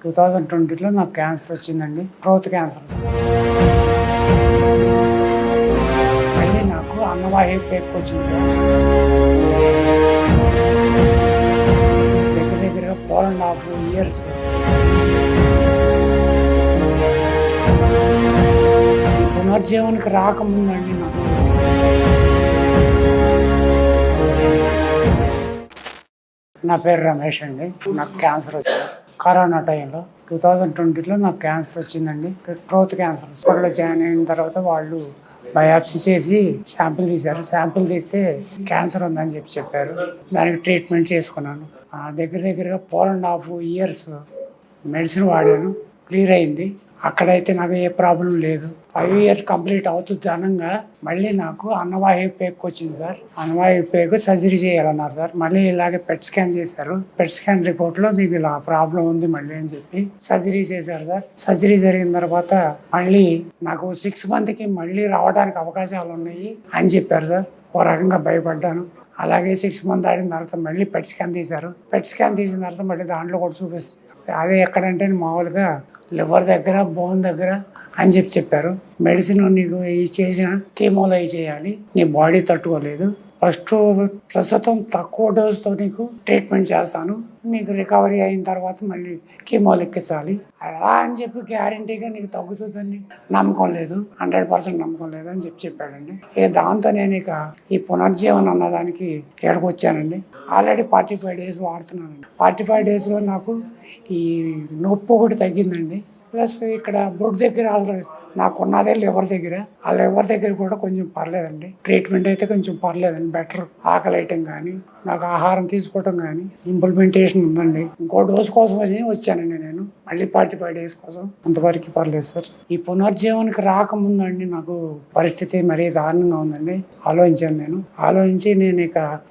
2020లో నాకు క్యాన్సర్ వచ్చిందండి, throat cancer. మళ్ళీ నాకు అన్నవాహి పేరుకు వచ్చింది. దగ్గరగా 4.5 years. పునర్జీవనికి రాకముందండి నాకు నా పేరు రమేష్ అండి. నాకు క్యాన్సర్ వచ్చింది కరోనా టైంలో. 2020లో నాకు క్యాన్సర్ వచ్చిందండి, థ్రోట్ క్యాన్సర్. హాస్పిటల్లో జాయిన్ అయిన తర్వాత వాళ్ళు బయాప్సీ చేసి శాంపిల్ తీశారు. శాంపిల్ తీస్తే క్యాన్సర్ ఉందని చెప్పారు. దానికి ట్రీట్మెంట్ చేసుకున్నాను. దగ్గరగా 4.5 years మెడిసిన్ వాడాను, క్లియర్ అయింది. అక్కడైతే నాకు ఏ ప్రాబ్లం లేదు. 5 years కంప్లీట్ అవుతుంది అనంగా మళ్ళీ నాకు అన్నవాహి పేరుకు వచ్చింది సార్. అన్నవాహి పేరుకు సర్జరీ చేయాలన్నారు సార్. మళ్ళీ ఇలాగే పెట్ స్కాన్ చేశారు. పెట్ స్కాన్ రిపోర్ట్లో మీకు ఇలా ప్రాబ్లం ఉంది మళ్ళీ అని చెప్పి సర్జరీ చేశారు సార్. సర్జరీ జరిగిన తర్వాత మళ్ళీ నాకు 6 monthsకి మళ్ళీ రావడానికి అవకాశాలు ఉన్నాయి అని చెప్పారు సార్. ఓ రకంగా భయపడ్డాను. అలాగే 6 months ఆడిన తర్వాత మళ్ళీ పెట్ స్కాన్ తీశారు. పెట్ స్కాన్ తీసిన తర్వాత మళ్ళీ దాంట్లో కూడా చూపిస్తుంది. అదే ఎక్కడంటే మామూలుగా లివర్ దగ్గర, బోన్ దగ్గర అని చెప్పారు. మెడిసిన్ నీకు చేసిన కీమోలో చేయాలి, నీ బాడీ తట్టుకోలేదు. ఫస్ట్ ప్రస్తుతం తక్కువ డోసుతో నీకు ట్రీట్మెంట్ చేస్తాను, నీకు రికవరీ అయిన తర్వాత మళ్ళీ కీమోలు ఎక్కించాలి అలా అని చెప్పి గ్యారంటీగా నీకు తగ్గుతుందని నమ్మకం లేదు, 100% నమ్మకం లేదు అని చెప్పాడండి. దాంతో నేను ఇక ఈ పునర్జీవనం అన్నదానికి ఇక్కడికి వచ్చానండి. Already 45 days వాడుతున్నానండి. 45 daysలో నాకు ఈ నొప్పి ఒకటి తగ్గిందండి. ప్లస్ ఇక్కడ బొడ్డు దగ్గర నాకున్నదే లివర్ దగ్గర, ఆ లివర్ దగ్గర కూడా కొంచెం పర్లేదండి. ట్రీట్మెంట్ అయితే కొంచెం పర్లేదండి, బెటర్. ఆకలి ఐటం కానీ, నాకు ఆహారం తీసుకోవటం కానీ ఇంప్లిమెంటేషన్ ఉందండి. ఇంకో డోస్ కోసం వచ్చానండి నేను, మళ్ళీ 45 days కోసం. అంతవరకు పర్లేదు సార్. ఈ పునర్జీవనికి రాకముందండి నాకు పరిస్థితి మరీ దారుణంగా ఉందండి. ఆలోచించి నేను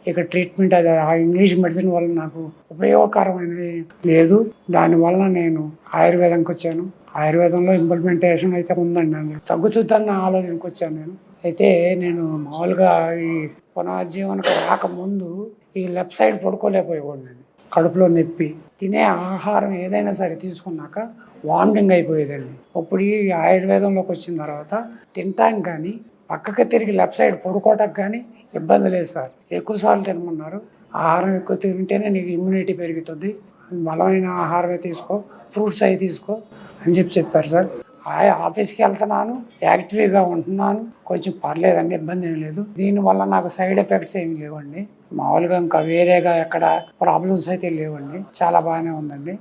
ఇక ట్రీట్మెంట్ అది ఆ ఇంగ్లీష్ మెడిసిన్ వల్ల నాకు ఉపయోగకరమైనది లేదు. దానివల్ల నేను ఆయుర్వేదంకి వచ్చాను. ఆయుర్వేదంలో ఇంప్లిమెంటేషన్ అయితే ఉందండి, తగ్గుతుందన్న ఆలోచనకు వచ్చాను నేను. అయితే నేను మామూలుగా ఈ పునర్జీవనకు రాకముందు ఈ లెఫ్ట్ సైడ్ పడుకోలేకపోయేవాడినండి. కడుపులో నొప్పి, తినే ఆహారం ఏదైనా సరే తీసుకున్నాక వామిటింగ్ అయిపోయేదండి. ఇప్పుడు ఈ ఆయుర్వేదంలోకి వచ్చిన తర్వాత తింటానికి కానీ, పక్కకి తిరిగి లెఫ్ట్ సైడ్ పడుకోవటానికి కానీ ఇబ్బంది లేదు సార్. ఎక్కువసార్లు తినమన్నారు. ఆహారం ఎక్కువ తింటేనే నీకు ఇమ్యూనిటీ పెరుగుతుంది, బలమైన ఆహారమే తీసుకో, ఫ్రూట్స్ అవి తీసుకో అని చెప్పారు సార్. ఆఫీస్కి వెళ్తున్నాను, యాక్టివ్గా ఉంటున్నాను, కొంచెం పర్లేదండి, ఇబ్బంది ఏం లేదు. దీనివల్ల నాకు సైడ్ ఎఫెక్ట్స్ ఏమి లేవండి. మామూలుగా ఇంకా వేరేగా ఎక్కడ ప్రాబ్లమ్స్ అయితే లేవండి. చాలా బాగానే ఉందండి.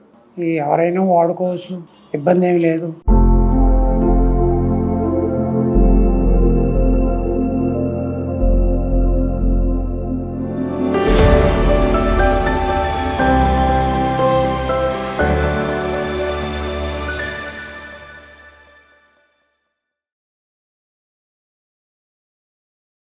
ఎవరైనా వాడుకోవచ్చు, ఇబ్బంది ఏమి లేదు.